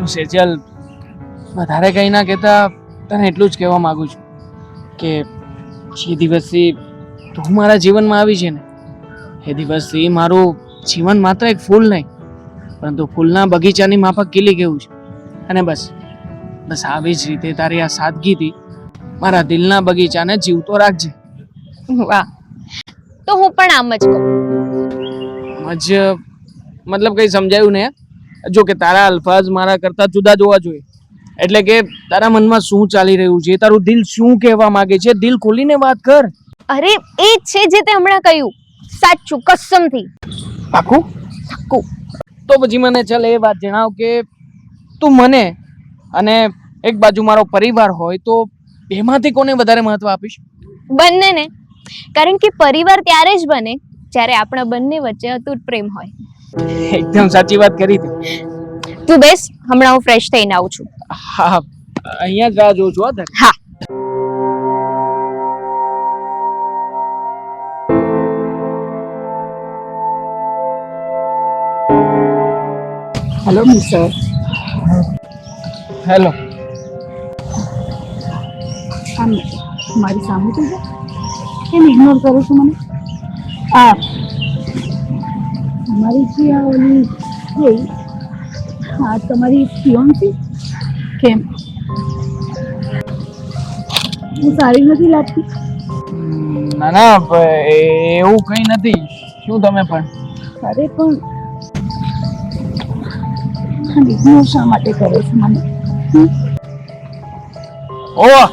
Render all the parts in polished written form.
સેજલ, વધારે કંઈ ના કહેતા તને એટલું જ કહેવા માંગુ છું કે જે દિવસથી તું મારા જીવનમાં આવી છે ને એ દિવસથી મારું જીવન માત્ર એક ફૂલ નહીં પરંતુ ફૂલના બગીચાની માફક ખીલી ગયું છે. અને બસ બસ આવી જ રીતે તારી આ સાદગીથી મારા દિલના બગીચાને જીવતો રાખજે. વાહ, તો હું પણ આમ જ કહું. મતલબ કંઈ સમજાયું ને? જો કે તારા અલ્ફાઝ મારા કરતા જુદા જોવા જોઈએ. એટલે કે તારા મનમાં શું ચાલી રહ્યું છે, તારું દિલ શું કહેવા માંગે છે, દિલ ખોલીને વાત કર. અરે એ જ છે જે તે હમણાં કહ્યું, સાચું, કસમથી. પાક્કું? પાક્કું. તો પછી મને ચાલ એ વાત જણાવ કે તું મને અને એક બાજુ મારો પરિવાર હોય તો બેમાંથી કોને વધારે મહત્વ આપીશ? બંનેને. કારણ કે પરિવાર ત્યારે જ બને જ્યારે આપણા બંને વચ્ચે અતૂટ પ્રેમ હોય. એકદમ સાચી વાત કરી તી. તું બેસ, હમણાં હું ફ્રેશ થઈને આવું છું. હા, અહીંયા જ રાહ જોઉં છું. હા. Hello mister. હેલો. આમ મારી સામે તો કેમ ઇગ્નોર કરું છું મને? આ તમારી જે આ ઓલી ગઈ, હા તમારી ફિયોન્સી કેમ હું સારી નથી લાગતી? ના ના, એવું કંઈ નથી. શું તમે પણ? અરે પણ ઇગ્નોર શા માટે કરો છો મને? ઓહ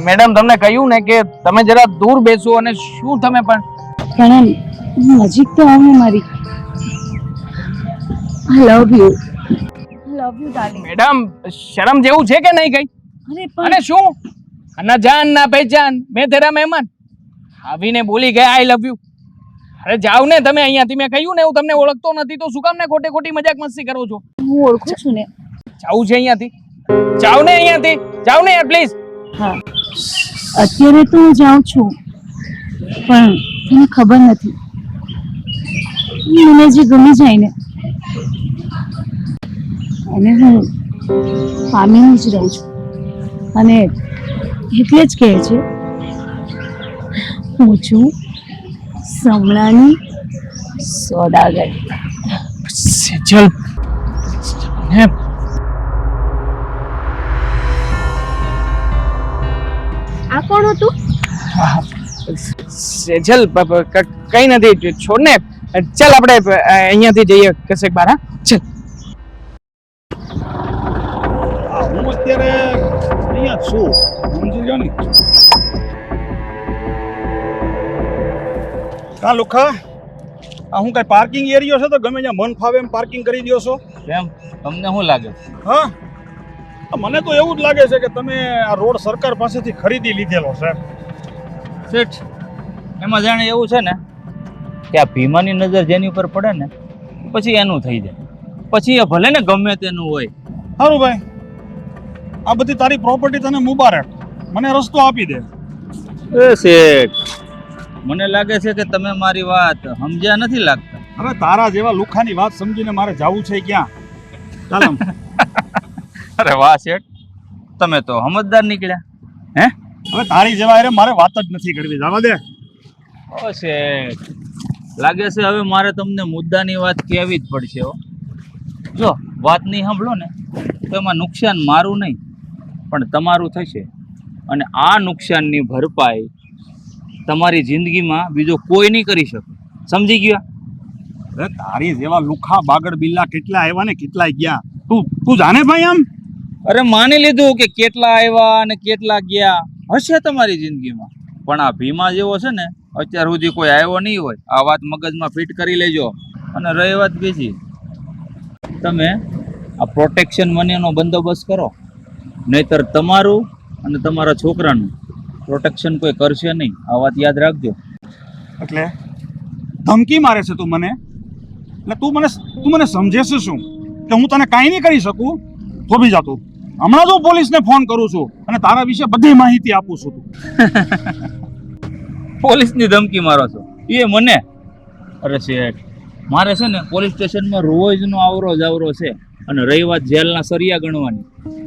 મેડમ, તમને કહ્યું ને કે તમે જરા દૂર બેસો. અને શું તમે પણ? પણ નજીક તો આવો મારી. I love you. Love you darling. Madam, શરમ જેવું છે કે નહીં કઈ? અરે પણ અને શું ના જાન ના પહેચાન, મેં તેરા મહેમાન આવીને બોલી ગયા આઈ લવ યુ. અરે જાવ ને તમે અહીંયાથી. મેં કહ્યું ને હું તમને ઓળખતો નથી તો શું કામ ને ખોટી ખોટી મજાક મસ્તી કરો છો? હું ઓળખું છું ને. જાવું છે અહીંયાથી. જાવ ને અહીંયાથી. જાવ ને યાર પ્લીઝ. હા, અત્યારે તો હું જાઉં છું પણ તને ખબર નથી, મને જે ગમી જાય ને અને હું પામીને જ રહું છું. અને એટલે જ કહે છે હું છું સમણાની સોદાગર. સેજલ, આ કોણ હતું? સેજલ, કઈ નથી, છોડ ને. ચાલ આપણે અહીંયાથી જઈએ કશેક બહાર. હા ચાલ. હું અત્યારે અહીંયા જ છું, સમજી ગયો ને? કા લુખા, આ હું કઈ પાર્કિંગ એરિયો છે તો ગમે ત્યાં મન ફાવે એમ પાર્કિંગ કરી દો છો? કેમ, તમને શું લાગે? હા, મને તો એવું જ લાગે છે કે તમે આ રોડ સરકાર પાસેથી ખરીદી લીધેલો છે. શેઠ, એમાં જાણે એવું છે ને કે આ ભીમાની નજર જેની ઉપર પડે ને પછી એનું થઈ જાય. પછી એ ભલે ને ગમે તેનું હોય. સારું ભાઈ, આ બધી તારી પ્રોપર્ટી તને મુબારક, મને રસ્તો આપી દે. એ શેઠ, મને લાગે છે કે તમે મારી વાત સમજ્યા નથી લાગતા. હવે તારા જેવા લુખાની વાત સમજીને મારે જવું છે ક્યાં? ચાલો. અરે વાહ શેઠ, તમે તો સમજદાર નીકળ્યા. હે, હવે તારી જેવા અરે મારે વાત જ નથી કરવી, જવા દે. ઓ શેઠ, લાગે છે હવે મારે તમને મુદ્દાની વાત કહેવી જ પડશે. હો, જો વાત નહીં સાંભળો ને તો એમાં નુકસાન મારું નહીં પણ તમારું થશે. અને આ નુકસાનની ભરપાઈ તમારી જિંદગીમાં બીજો કોઈ નહીં કરી શકે. સમજી ગયા? અરે તારી જેવા લુખા બાગડ બિલ્લા કેટલા આવ્યા ને કેટલા ગયા. તું જાણે ભાઈ આમ? અરે માની લીધું કે કેટલા આવ્યા અને કેટલા ગયા હશે તમારી જિંદગીમાં, પણ આ ભીમા જેવો છે ને અત્યાર સુધી કોઈ આવ્યો નહીં હોય. આ વાત મગજમાં ફિટ કરી લેજો. અને રહી વાત બીજી, તમે આ પ્રોટેક્શન મનીનો બંદોબસ્ત કરો, નહીતર તમારું અને તમારા છોકરાનું પ્રોટેક્શન કોઈ કરશે નહીં. આ વાત યાદ રાખજો. એટલે ધમકી મારે છે તું મને? એટલે તું મને સમજે છે શું કે હું તને કાંઈ નહીં કરી શકું? થોભી જા તું. હમણાં જ હું પોલીસને ફોન કરું છું અને તારા વિશે બધી માહિતી આપું છું. પોલીસની ધમકી મારો છો એ મને? અરે શેઠ, મારે છે ને પોલીસ સ્ટેશનમાં રોજનો આવરો જાવરો છે. અને રહી વાત જેલના સરિયા ગણવાની,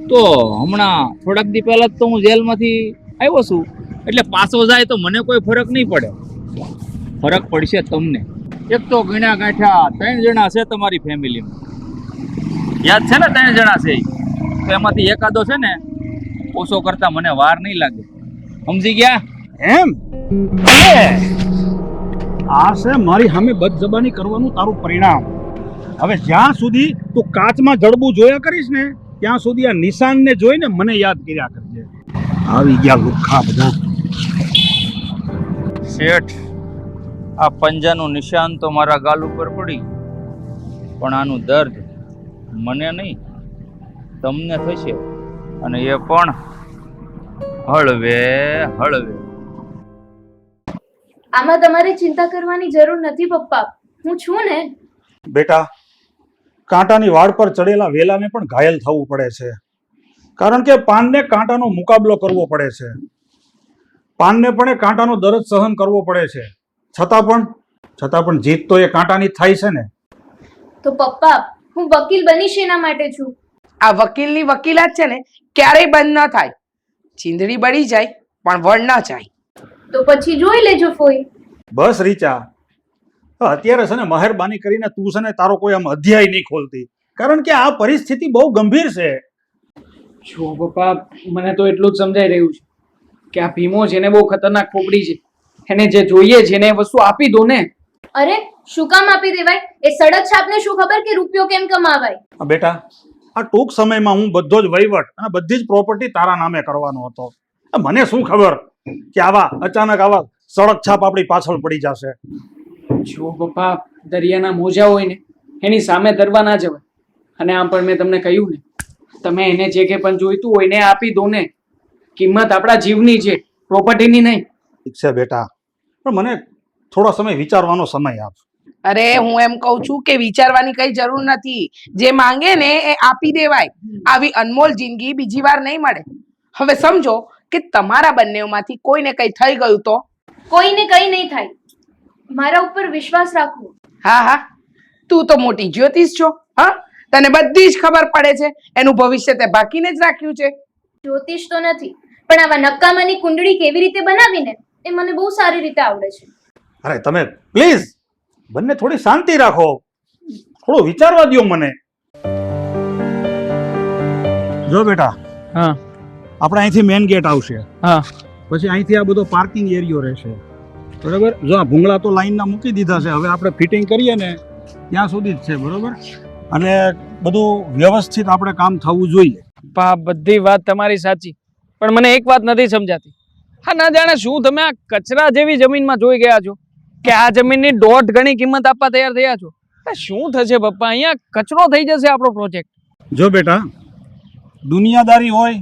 તો હમણાં થોડાક દી પહેલા તો હું જેલમાંથી આવ્યો છું, એટલે પાછો જાય તો મને કોઈ ફરક નહીં પડે. ફરક પડશે તમને. એક તો ગણ્યા ગાંઠ્યા 3 જણા છે તમારી ફેમિલીમાં, યાદ છે ને 3 જણા છે, તો એમાંથી એકાદો છે ને ઓછો કરતા મને વાર નહીં લાગે. સમજી ગયા? એમ આ છે મારી સામે બદજબાની કરવાનું તારું પરિણામ. હવે જ્યાં સુધી તું કાચમાં જડબું જોયા કરીશ ને ત્યાં સુધી આ નિશાનને જોઈને મને યાદ કર્યા કરજે. આવી ગયા લુખ્ખા બધા. શેઠ, આ પંજાનું નિશાન તો મારા ગાલ ઉપર પડી, પણ આનું દર્દ મને નહીં તમને થશે, અને એ પણ હળવે હળવે. આમાં તમારે ચિંતા કરવાની જરૂર નથી પપ્પા, હું છું ને. બેટા, કાંટાની વાડ પર ચડેલા વેલાને પણ ઘાયલ થવું પડે છે, કારણ કે પાનને કાંટાનો મુકાબલો કરવો પડે છે. પાનને પણ એ કાંટાનો દર્દ સહન કરવો પડે છે, છતાં પણ જીત તો એ કાંટાની થાય છે ને. તો પપ્પા, હું વકીલ બનીશ એના માટે છું. આ વકીલની વકીલાત છે ને ક્યારેય બંધ ન થાય. ચીંદડી બળી જાય પણ વળ ન જાય. તો પછી જોઈ લેજો ફોઈ. બસ રીચા, અત્યારે છે ને મહેરબાની કરીને તું છે ને તારો કોઈ આમ અધ્યાય નહીં ખોલતી, કારણ કે આ પરિસ્થિતિ બહુ ગંભીર છે. જો પપ્પા, મને તો એટલું જ સમજાઈ રહ્યું છે કે આ ભીમો છે ને બહુ ખતરનાક ખોપડી છે, એને જે જોઈએ છે ને એ વસ્તુ આપી દો ને. અરે શું કામ આપી દેવાય? એ સડક છાપને શું ખબર કે રૂપિયો કેમ કમાવાય? બેટા, આ ટૂંક સમયમાં હું બધો જ વહીવટ અને બધી જ પ્રોપર્ટી તારા નામે કરવાનો હતો. મને શું ખબર કે આવા અચાનક આવા સડક છાપ આપણી પાછળ પડી જશે. જો પપ્પા, દરિયાના મોજા હોય ને એની સામે તરવા ના જવાય, અને આમ પણ મેં તમને કહ્યું ને, તમે એને જે કે પણ જોઈતું હોય ને આપી દો ને. કિંમત આપણા જીવની છે, પ્રોપર્ટીની નહીં. ઠીક છે બેટા, પણ મને થોડો સમય વિચારવાનો સમય આપ. અરે હું એમ કહું છું કે વિચારવાની કઈ જરૂર નથી. જે માંગે ને એ આપી દેવાય. આવી અનમોલ જિંદગી બીજી વાર નહીં મળે. હવે સમજો કે તમારા બંનેમાંથી કોઈને કઈ થઈ ગયું તો? કોઈને કઈ નહીં થાય, મારા ઉપર વિશ્વાસ રાખો. હા હા, તું તો મોટી જ્યોતિષ છો. હા, તને બધી જ ખબર પડે છે. એનું ભવિષ્ય તે બાકીને જ રાખ્યું છે. જ્યોતિષ તો નથી, પણ આવા નક્કામાની કુંડળી કેવી રીતે બનાવીને એ મને બહુ સારી રીતે આવડે છે. અરે તમે પ્લીઝ બંને થોડી શાંતિ રાખો, થોડું વિચારવા દો મને. જો બેટા, હા, આપણે અહીંથી મેઇન ગેટ આવશે, હા, પછી અહીંથી આ બધો પાર્કિંગ એરિયો રહેશે, બરોબર? જો આ ભૂંગળા તો લાઈનના મૂકી દીધા છે, હવે આપણે ફિટિંગ કરીએ ને ત્યાં સુધી જ છે, બરોબર? અને બધું વ્યવસ્થિત આપણે કામ થવું જોઈએ. પપ્પા, બધી વાત તમારી સાચી, પણ મને એક વાત નથી સમજાતી. હા, ના જાણે શું તમે આ કચરા જેવી જમીનમાં જોઈ ગયા છો કે આ જમીનની 1.5 ગણી કિંમત આપવા તૈયાર થયા છો? શું થશે પપ્પા? અહીંયા કચરો થઈ જશે આપણો પ્રોજેક્ટ. જો બેટા, દુનિયાદારી હોય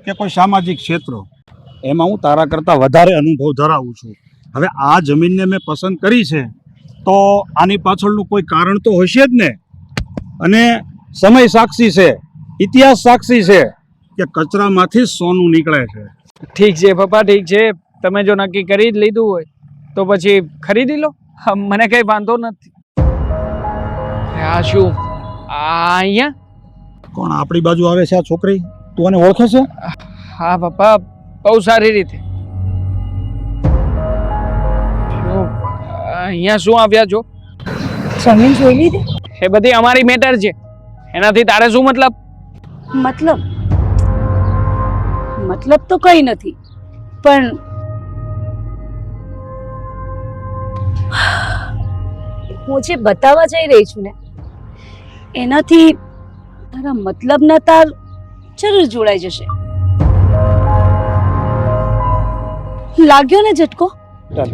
કે કોઈ સામાજિક ક્ષેત્ર, એમાં હું તારા કરતાં વધારે અનુભવ ધરાવું છું. હવે આ જમીનને મેં પસંદ કરી છે તો આની પાછળનું કોઈ કારણ તો હશે જ ને. અને સમય સાક્ષી છે, ઇતિહાસ સાક્ષી છે કે કચરામાંથી સોનું નીકળે છે. ઠીક છે પપ્પા, ઠીક છે. તમે જો નક્કી કરી જ લીધું હોય તો પછી ખરીદી લો, મને કઈ વાંધો નથી. આ શું અહીંયા? કોણ આપણી બાજુ આવે છે? આ છોકરી, તું આને ઓળખે છે? હા પપ્પા, બહુ સારી રીતે. અહીંયા શું આવ્યા છો? જમીન જોઈ લીધી? એ બધી અમારી મેટર છે, એનાથી તારે શું મતલબ? મતલબ તો કઈ નથી, પણ હું જે બતાવવા જઈ રહી છું ને એનાથી તારા મતલબના તાર જરૂર જોડાઈ જશે. લાગ્યો ને ઝટકો?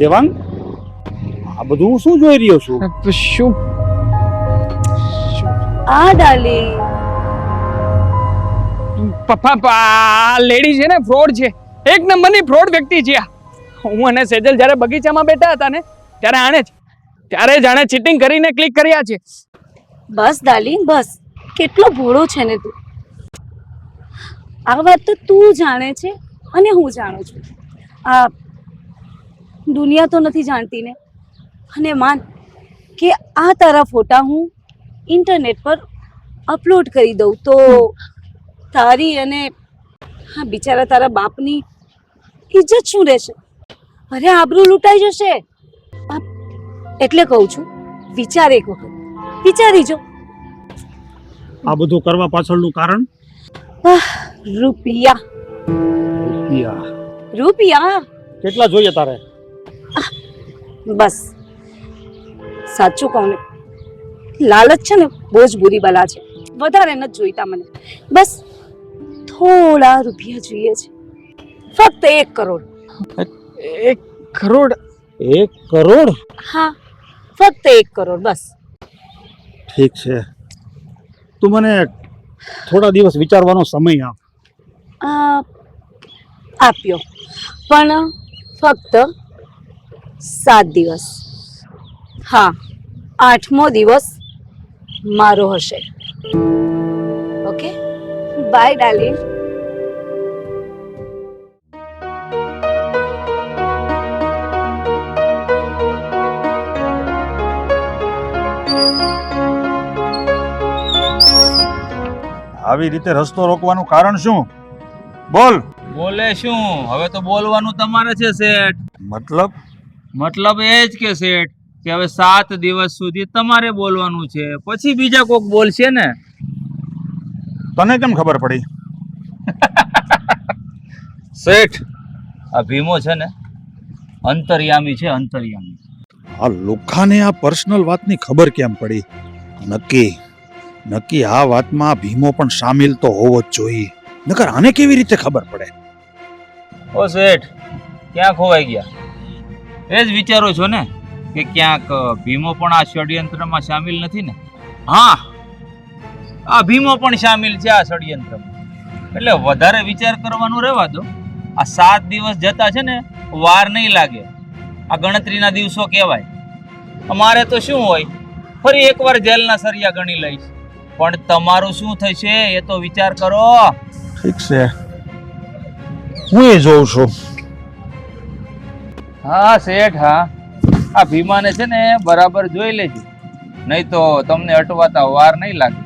દેવાંગ, આ બધું હું શું જોઈ રહ્યો છું? શું? આ ડાર્લિંગ, પપ્પા, લેડી છે ને ફ્રોડ છે, એક નંબરની ફ્રોડ વ્યક્તિ છે આ. હું અને સેજલ જ્યારે બગીચામાં બેઠા હતા ને ત્યારે જાણે ચીટિંગ કરીને ક્લિક કર્યા છે. બસ ડાર્લિંગ બસ, કેટલો ભોળો છે ને તું. આ વાત તો તું જાણે છે અને હું જાણું છું. આ દુનિયા તો નથી જાણતી ને. અને માન કે આ તારા ફોટા હું ઇન્ટરનેટ પર અપલોડ કરી દઉં તો તારી અને હા બિચારા તારા બાપની ઇજ્જત શું રહેશે? અરે આબરૂ લૂંટાઈ જશે. એટલે કહું છું વિચાર એક વખત, વિચારી જો. આ બધું કરવા પાછળનું કારણ? રૂપિયા. રૂપિયા કેટલા જોઈએ તારે? બસ સાચું કહું ને, લાલચ છે ને બહુ જ બુરી બલા છે. વધારે નથી જોઈતા મને, બસ થોડા રૂપિયા જોઈએ છે. ફક્ત 1 કરોડ. 1 કરોડ? 1 કરોડ? હા, ફક્ત 1 કરોડ બસ. ઠીક છે, તું મને થોડા દિવસ વિચારવાનો સમય આપ. આપ્યો, પણ ફક્ત 7 દિવસ. હા, 8મો દિવસ મારો હશે. Okay, bye darling. આવી રીતે રસ્તો રોકવાનું કારણ શું? બોલ. બોલે શું? હવે તો બોલવાનું તમારે છે શેઠ. મતલબ એ જ કે શેઠ કે હવે 7 દિવસ સુધી તમારે બોલવાનું છે, પછી બીજા કોક બોલશે ને. તને કેમ ખબર પડી? શેઠ, આ ભીમો છે ને અંતર્યામી છે, અંતર્યામી. આ લોખાને આ પર્સનલ વાતની ખબર કેમ પડી? નક્કી આ વાતમાં ભીમો પણ સામેલ તો હોવો જ જોઈએ, નકર આને કેવી રીતે ખબર પડે? ઓ શેઠ, ક્યાં ખોવાઈ ગયા? એ જ વિચારો છો ને કે ક્યાંક ભીમો પણ આ ષડયંત્રમાં સામેલ નથી ને? હા, આ ભીમો પણ સામેલ છે આ ષડયંત્રમાં. એટલે વધારે વિચાર કરવાનું રહેવા દો. આ 7 દિવસ જતા છે ને વાર નહીં લાગે, આ ગણતરીના દિવસો કહેવાય. અમારે તો શું હોય, ફરી એકવાર જેલના સરિયા ગણી લઈશ, પણ તમારું શું થશે એ તો વિચાર કરો. ઠીક છે, હું એ જોઉં છું. હા શેઠ, હા, આ ભીમાને છે ને બરાબર જોઈ લેજો, નહીં તો તમને અટવાતા વાર નહીં લાગે.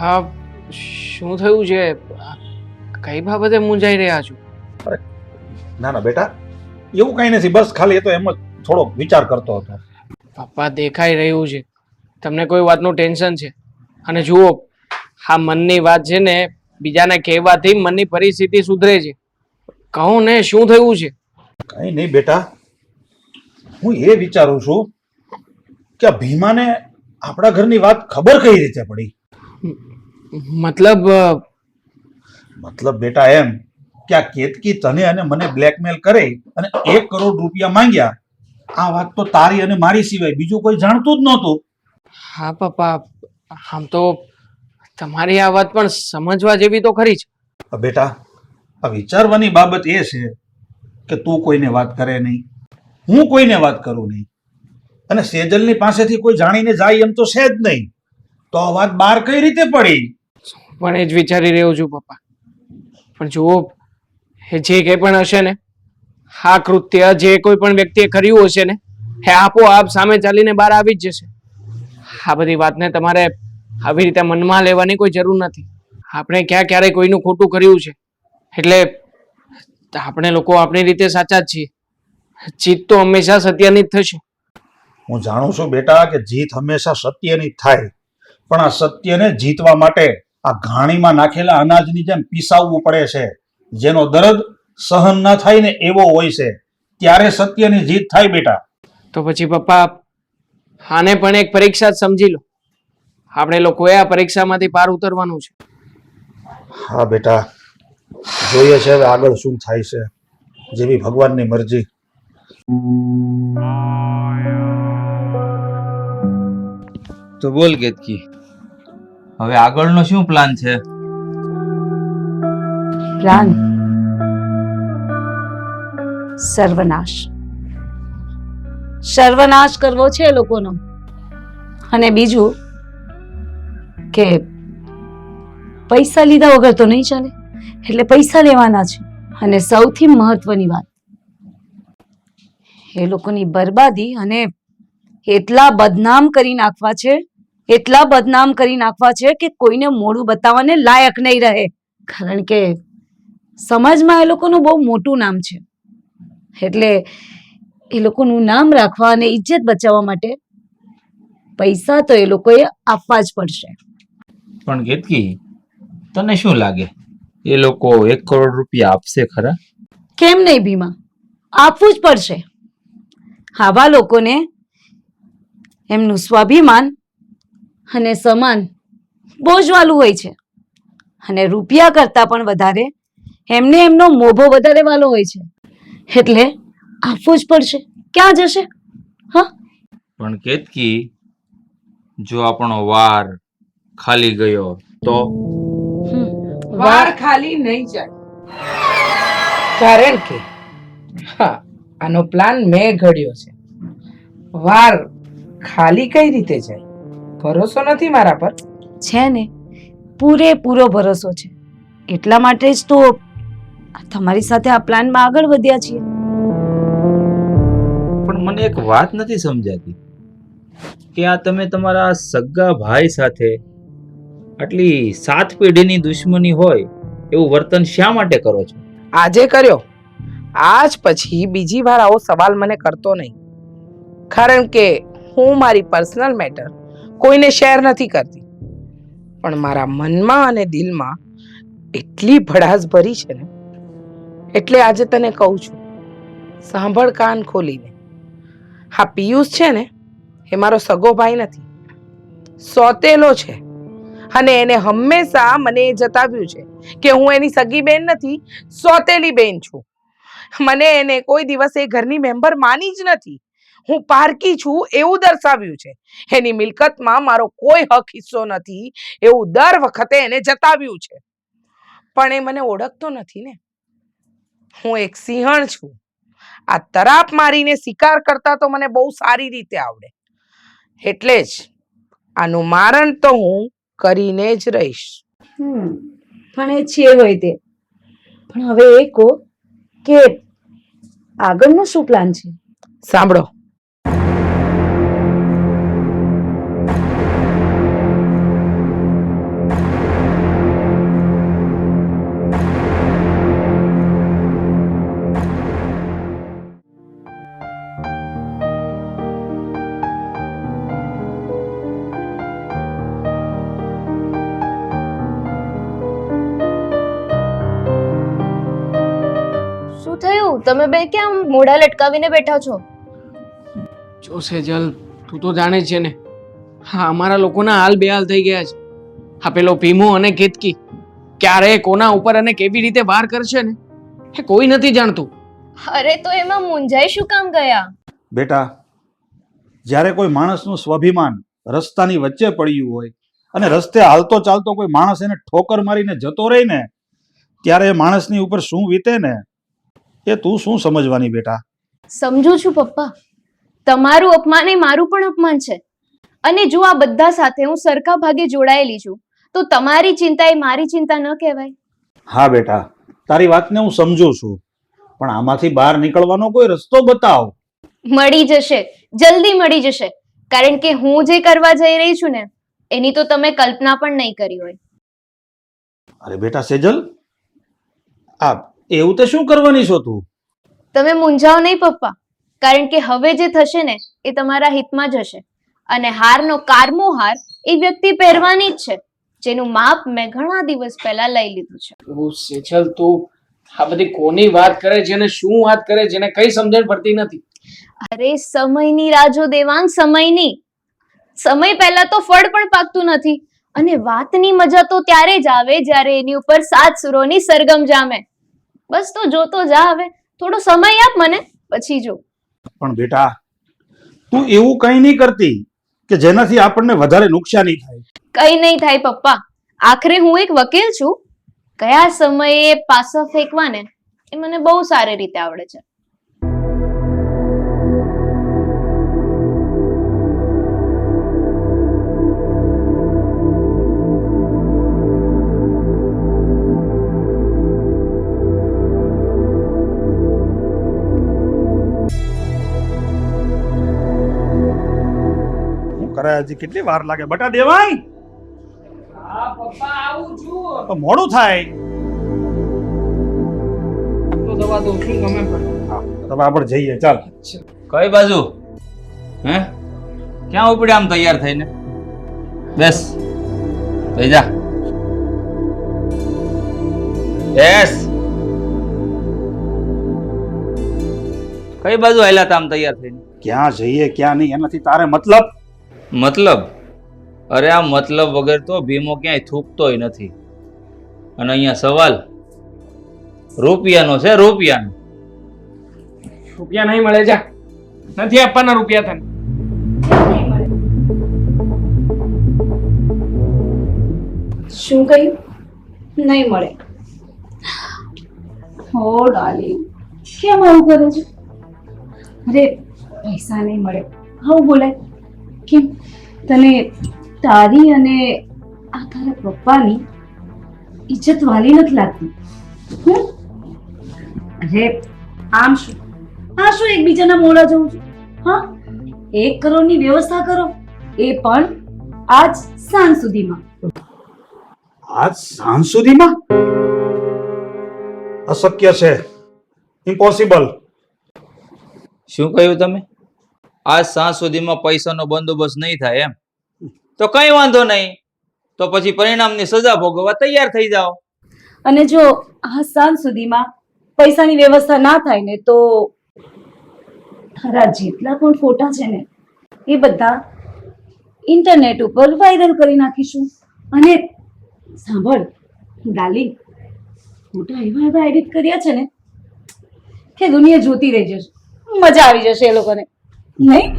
આ શું થયું છે? કઈ બાબતે મૂંઝાઈ રહ્યા છો? ના ના બેટા, એવું કઈ નથી, બસ ખાલી એ તો એમ જ થોડો વિચાર કરતો હતો. પપ્પા, દેખાઈ રહ્યું છે તમને કોઈ વાતનું ટેન્શન છે. અને જુઓ, આ મનની વાત છે ને બીજાને કહેવાથી મનની પરિસ્થિતિ સુધરે છે. કહો ને, શું થયું છે? કઈ નહીં બેટા, હું એ વિચારું છું કે આ ભીમાને આપણા ઘરની વાત ખબર કઈ રીતે પડી? મતલબ બેટા એમ કે આ કેતકી તને અને મને બ્લેકમેલ કરી અને 1 કરોડ રૂપિયા માંગ્યા. આ વાત તો તારી અને મારી સિવાય બીજું કોઈ જાણતું જ નહોતું. હા પપ્પા, આમ તો તમારી આ વાત પણ સમજવા જેવી તો ખરી છે. બેટા, આ વિચારવાની બાબત એ છે કે તું કોઈને વાત કરે નહીં, હું કોઈને વાત કરું નહીં, અને સેજલની પાસેથી કોઈ જાણીને જાય એમ તો છે જ નહીં, તો આ વાત બહાર કઈ રીતે પડી? પણ એ જ વિચારી રહ્યો છું પપ્પા. પણ જુઓ, એ જે કંઈ પણ હશે ને, આ કૃત્ય જે કોઈ પણ વ્યક્તિએ કર્યું હશે ને, એ આપોઆપ સામે ચાલીને બહાર આવી જ જશે. આ બધી વાતને તમારે આવી રીતે મનમાં લેવાની કોઈ જરૂર નથી. આપણે ક્યારેય કોઈનું ખોટું કર્યું છે એટલે આપણે લોકો આપણી રીતે સાચા જ છીએ. જીત તો હંમેશા સત્યની જ થશે. હું જાણું છું બેટા કે જીત હંમેશા સત્યની જ થાય, પણ આ સત્યને જીતવા માટે આ ઘાણીમાં નાખેલા અનાજની જેમ પીસાવવું પડે છે. જેનો દર્દ સહન ન થાય ને એવો હોય છે, ત્યારે સત્યની જીત થાય બેટા. તો પછી પપ્પા, આને પણ એક પરીક્ષા જ સમજી લો. આપણે લોકોએ આ પરીક્ષામાંથી પાર ઉતરવાનું છે. હા બેટા, જોઈએ છે હવે આગળ શું થાય છે, જેવી ભગવાનની મરજી. તો બોલ કેતકી, હવે આગળનો શું પ્લાન છે? પ્લાન સર્વનાશ કરવો છે એ લોકોનો. અને બીજું કે પૈસા લીધા વગર તો નહીં ચાલે, એટલે પૈસા લેવાના છે. અને સૌથી મહત્વની વાત, એ લોકોની બરબાદી અને એટલા બદનામ કરી નાખવા છે, એટલા બદનામ કરી નાખવા છે કે કોઈને મોઢું બતાવવાને લાયક નહીં રહે. કારણ કે સમાજમાં એ લોકોનું બહુ મોટું નામ છે, એટલે એ લોકોનું નામ રાખવા અને ઇજ્જત બચાવવા માટે પૈસા તો એ લોકોએ આપવા જ પડશે. પણ કેતકી, તને શું લાગે એ લોકો 1 કરોડ રૂપિયા આપશે ખરા? કેમ નહીં ભીમા, આપવું જ પડશે. આવા લોકોને એમનું સ્વાભિમાન અને સમાન બહુ જ વાલું હોય છે, અને રૂપિયા કરતા પણ વધારે એમને એમનો મોભો વધારે વાલો હોય છે, એટલે આપવું જ પડશે. ક્યાં જશે? હા, પણ કેતકી, જો આપણો વાર ખાલી ગયો તો? વાર ખાલી નહીં જાય, કારણ કે હા, આનો પ્લાન મેં ઘડ્યો છે. વાર ખાલી કઈ રીતે જાય? ભરોસો નથી મારા પર? છે ને, પૂરેપૂરો ભરોસો છે. એટલા માટે જ તો તમારી સાથે આ પ્લાનમાં આગળ વધ્યા છીએ. પણ મને એક વાત નથી સમજાતી કે આ તમે તમારા સગા ભાઈ સાથે આટલી 7 પેઢીની દુશ્મની હોય એવું વર્તન શા માટે કરો છો? આજે કર્યો, આજ પછી બીજી વાર આવો સવાલ મને કરતો નહીં. કારણ કે હું મારી પર્સનલ મેટર કોઈને શેર નથી કરતી, પણ મારા મનમાં અને દિલમાં એટલી ભડાસ ભરી છે ને, એટલે આજે તને કહું છું. સાંભળ કાન ખોલીને. હા, પિયુષ છે ને, એ મારો સગો ભાઈ નથી, સોતેલો છે. અને એને હંમેશા મને એ જતાવ્યું છે કે હું એની સગી બેન નથી, સોતેલી બેન છું. મને એને કોઈ દિવસ એ ઘરની મેમ્બર માની જ નથી. હું પારકી છું એવું દર્શાવ્યું છે. એની મિલકતમાં મારો કોઈ હક હિસ્સો નથી એવું દર વખતે એને જતાવ્યું છે. પણ એ મને ઓળખતો નથી ને. હું એક સિંહણ છું. આ તરાપ મારીને શિકાર કરતા તો મને બહુ સારી રીતે આવડે. એટલે જ આનું મારણ તો હું કરીને જ રહીશ. પણ એ છે હોય તે. પણ હવે એ કહો કે આગળનો શું પ્લાન છે? સાંભળો. શું થયું? તમે બે કેમ મોઢા લટકાવીને બેઠા છો? જો સેજલ, તું તો જાણે છે ને, હા, અમારા લોકોના હાલ બેહાલ થઈ ગયા છે. હા, પેલો ભીમો અને કેતકી ક્યારે કોના ઉપર અને કેવી રીતે વાર કરશે ને, એ કોઈ નથી જાણતું. અરે તો એમાં મૂંઝાઈ શું કામ ગયા? બેટા, જ્યારે કોઈ માણસનું સ્વાભિમાન રસ્તાની વચ્ચે પડ્યું હોય અને રસ્તે હાલતો ચાલતો કોઈ માણસ એને ઠોકર મારીને જતો રહે ને, ત્યારે એ માણસની ઉપર શું વીતે ને, એ તું શું સમજવાની બેટા? સમજુ છું પપ્પા. તમારું અપમાન એ મારું પણ અપમાન છે. અને જો આ બધા સાથે હું સરખા ભાગે જોડાયેલી છું, તો તમારી ચિંતા એ મારી ચિંતા ન કહેવાય. હા બેટા, તારી વાતને હું સમજુ છું, પણ આમાંથી બહાર નીકળવાનો કોઈ રસ્તો બતાવ. મળી જશે, જલ્દી મળી જશે. કારણ કે હું જે કરવા જઈ રહી છું ને, એની તો તમે કલ્પના પણ નહીં કરી હોય. અરે બેટા સેજલ, આ એવું તે શું કરવાની છો તું? તમે મૂંઝાઓ નહીં પપ્પા, કારણ કે હવે જે થશે ને એ તમારા હિતમાં જ હશે. અને હારનો કારમો હાર એ વ્યક્તિ પહેરવાની જ છે, જેનું માપ મેં ઘણા દિવસ પહેલા લઈ લીધું છે. ઓ સેજલ, તું આ બધી કોની વાત કરે છે અને શું વાત કરે છે, એને કઈ સમજણ પડતી નથી. અરે સમયની રાહ જો દેવાંગ, સમયની. સમય પહેલા તો ફળ પણ પાકતું નથી, અને વાતની મજા તો ત્યારે જ આવે જ્યારે એની ઉપર 7 સુરોની સરગમ જામે. બસ તો જોતો જા. હવે થોડો સમય આપ મને, પછી જો. પણ બેટા, તું એવું કંઈ નહીં કરતી કે જેનાથી આપણને વધારે નુકસાની થાય. કઈ નહીં થાય પપ્પા. આખરે હું એક વકીલ છું. કયા સમયે પાસા ફેંકવાને એ મને બહુ સારી રીતે આવડે છે. કરે હજી કેટલી વાર લાગે બટા દેવાંગ હા પપ્પા આવું છું તો મોડું થાય તો દવા દઉં છું ગમે પણ હા તો આપણે જઈએ ચાલ કઈ બાજુ હે ક્યાં ઉપડે આમ તૈયાર થઈને બેસ બેસી જા બેસ કઈ બાજુ હાલ્યા તા આમ તૈયાર થઈને ક્યાં જઈએ ક્યાં નહીં એનાથી તારે મતલબ મતલબ અરે આ મતલબ વગર તો ભીમો ક્યાંય થૂકતોય નથી અને અહીંયા સવાલ રૂપિયાનો છે રૂપિયાનો રૂપિયા નહીં મળે જા નથી આપવાના રૂપિયા તને શું કહ્યું નહીં મળે? હો ડાર્લિંગ, કેમ આવું કરે છે? અરે પૈસા નહીં મળે આવું બોલાય કેમ? તને તારી અને આ તારા પપ્પાની ઇજ્જત વાલી નથી લાગતી? અરે આમ શું આ શું એકબીજાના મોડા જવું છું? હા, 1 કરોડની વ્યવસ્થા કરો, એ પણ આજ સાંજ સુધીમાં. આજ સાંજ સુધીમાં અશક્ય છે, ઇમ્પોસિબલ. શું કહ્યું તમે? આજ સાંજ સુધીમાં પૈસાનો બંદોબસ્ત નહીં થાય એમ? તો કઈ વાંધો નહીં, તો પછી પરિણામની સજા ભોગવવા તૈયાર થઈ જાઓ. અને જો આ સાંજ સુધીમાં પૈસાની વ્યવસ્થા ના થાય ને તો તારા જેટલા પણ ફોટા છે ને એ બધા ઇન્ટરનેટ ઉપર વાયરલ કરી નાખીશું. અને સાંભળ ડાર્લિંગ, ફોટા એવા એવા એડિટ કર્યા છે ને કે દુનિયા જોતી રહી જશે, મજા આવી જશે એ લોકોને, નહીં?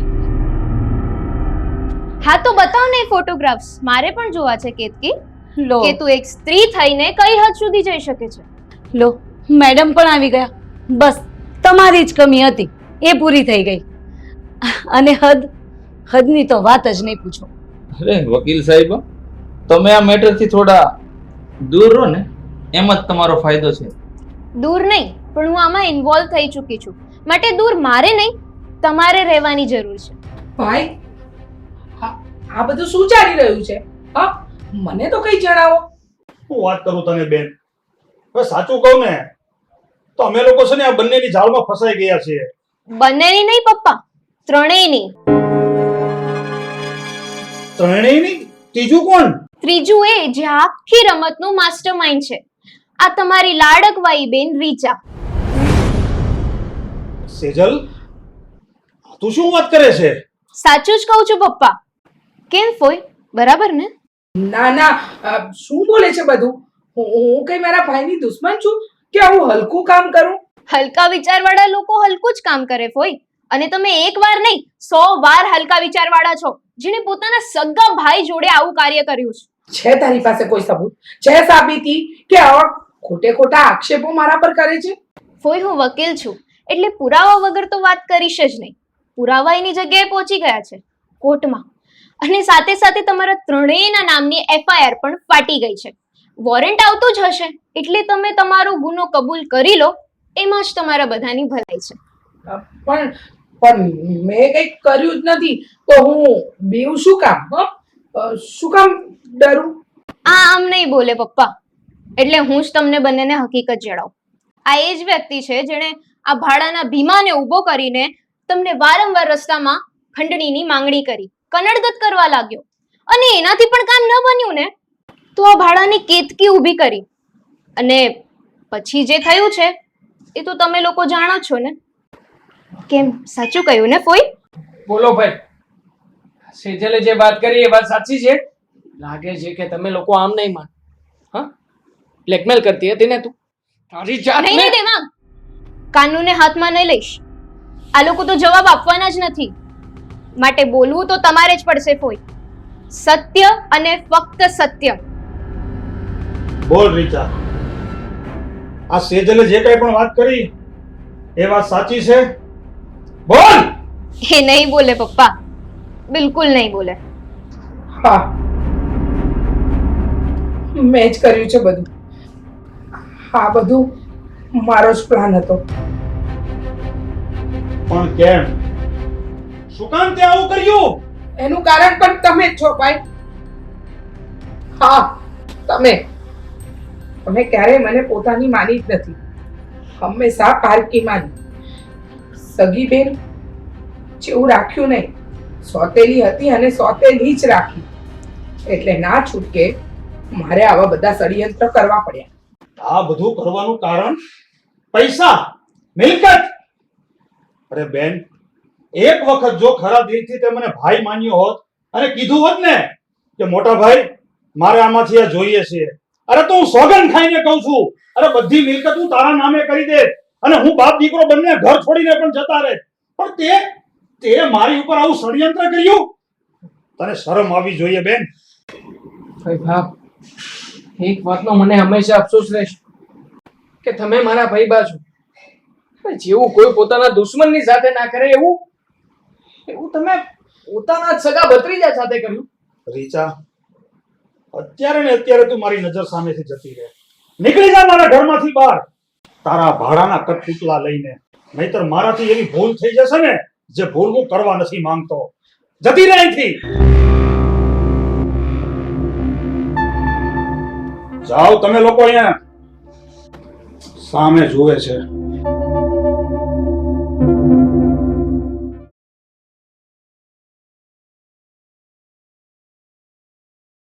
હા તો બતાવ ને ફોટોગ્રાફ્સ, મારે પણ જોવા છે કેતકી લો કે તું એક સ્ત્રી થઈને કઈ હદ સુધી જઈ શકે છે. લો મેડમ પણ આવી ગયા. બસ તમારી જ કમી હતી, એ પૂરી થઈ ગઈ. અને હદની તો વાત જ નહીં પૂછો. અરે વકીલ સાહેબ, તમે આ મેટરથી થોડા દૂર રહો ને, એમ જ તમારો ફાયદો છે. દૂર નહીં, પણ હું આમાં ઇન્વોલ્વ થઈ ચૂકી છું, માટે દૂર મારે નહીં તમારે રહેવાની જરૂર છે. ભાઈ આ બધું શું ચાલી રહ્યું છે? હા, મને તો કઈ જણાવો. હું વાત કરું તને બેન, હવે સાચું કહું ને તો અમે લોકો છે ને આ બંનેની જાળમાં ફસાઈ ગયા છીએ. બંનેની નહીં પપ્પા, ત્રણેયની. ત્રણેયની? ત્રીજું કોણ? ત્રીજું એ જે આખી રમતનું માસ્ટરમાઇન્ડ છે, આ તમારી લાડકવાઈ બેન રીચા. સેજલ, તું શું વાત કરે છે? સાચું જ કહું છું પપ્પા. કેમ ફોય, બરાબર ને? ના ના, શું બોલે છે બધું? હું કઈ મારા ભાઈની દુશ્મન છું કે આવું હલકું કામ કરું? હલકા વિચારવાળા લોકો હલકું જ કામ કરે ફોય. અને તમે એક વાર નહીં 100 વાર હલકા વિચારવાળા છો, જેને પોતાના સગા ભાઈ જોડે આવું કાર્ય કર્યું છે. છે તારી પાસે કોઈ સબૂત? છે સાબિતી કે આવા ખોટે ખોટા આક્ષેપો મારા પર કરે છે? ફોય હું વકીલ છું, એટલે પુરાવા વગર તો વાત કરીશ જ નહીં. પુરાવા એની જગ્યાએ પહોંચી ગયા છે કોર્ટમાં, અને સાથે સાથે તમારા ત્રણેયના નામની FIR પણ ફાટી ગઈ છે. વોરંટ આવતું જ હશે, એટલે તમે તમારો ગુનો કબૂલ કરી લો, એમાં જ તમારા બધાની ભલાઈ છે. પણ મેં કંઈક કર્યું જ નથી, તો હું બીવું શું કામ? શું કામ ડરું? આમ નહીં બોલે પપ્પા, એટલે હું જ તમને બંનેને હકીકત જણાવું. આ એ જ વ્યક્તિ છે જેણે આ ભાડાના ભીમાને ઊભો કરીને તમને વારંવાર રસ્તામાં ખંડણીની માંગણી કરી, કનડગત કરવા લાગ્યો. અને એનાથી પણ કામ ન બન્યું ને તો આ ભાડાની કેતકી ઊભી કરી. અને પછી જે થયું છે એ તો તમે લોકો જાણો છો ને. કેમ, સાચું કહ્યું ને ફોઈ? બોલો ભાઈ, સેજલે જે વાત કરી એ વાત સાચી છે. લાગે છે કે તમે લોકો આમ નહીં માન. હા, બ્લેકમેલ કરતી હતી ને તું તારી જાતને. નહીં દેવાંગ, કાનૂને હાથમાં નહીં લઈશ. આ લોકો તો જવાબ આપવાના જ નથી, માટે બોલવું તો તમારે જ પડશે ફોઈ. સત્ય અને ફક્ત સત્ય. બોલ રીચા, આ સેજલે જે કઈ પણ વાત કરી એ વાત સાચી છે? બોલ. એ નહીં બોલે પપ્પા, બિલકુલ નહીં બોલે. હા, મેં જ કર્યું છે બધું. આ બધું મારો જ પ્લાન હતો. પણ કેમ? શું કામ તે આવું કર્યું? એનું કારણ પણ તમે જ છો ભાઈ. હા, તમે ક્યારેય મને પોતાની માની જ નથી, હંમેશા પારકી માની. સગી બેન જેવું રાખ્યું નહીં, સોતેલી હતી અને સોતેલી જ રાખી. એટલે ના છૂટકે મારે આવા બધા ષડયંત્ર કરવા પડ્યા. આ બધું કરવાનું કારણ પૈસા, મિલકત. અરે બેન, એક વખત જો ખરા દિલથી તે મને ભાઈ માન્યો હોત અને કીધું હોત ને કે મોટા ભાઈ મારે આમાંથી આ જોઈએ છે, અરે તો હું સોગંદ ખાઈને કહું છું, અરે બધી મિલકત હું તારા નામે કરી દે અને હું બાપ દીકરો બંને ઘર છોડીને પણ જતા રહે. પણ તે મારી ઉપર આવું ષડયંત્ર કર્યું. તને શરમ આવી જોઈએ બેન. ભાઈ બાપ, એક વાતનો મને હંમેશા અફસોસ રહેશે કે તમે મારા ભાઈબા છો. જેવું કોઈ પોતાના દુશ્મનની સાથે ના કરે એવું તમે પોતાના જ સગા ભત્રીજા સાથે કર્યું. રીચા, અત્યારે ને અત્યારે તું મારી નજર સામેથી જતી રહે. નીકળી જા મારા ઘરમાંથી બહાર તારા ભાડાના કઠપુતલા લઈને, નહીતર મારાથી એવી ભૂલ થઈ જશે ને જે ભૂલ હું કરવા નથી માંગતો. જતી રહે અહીંથી. જાઓ તમે લોકો, અહીંયા સામે જુએ છે.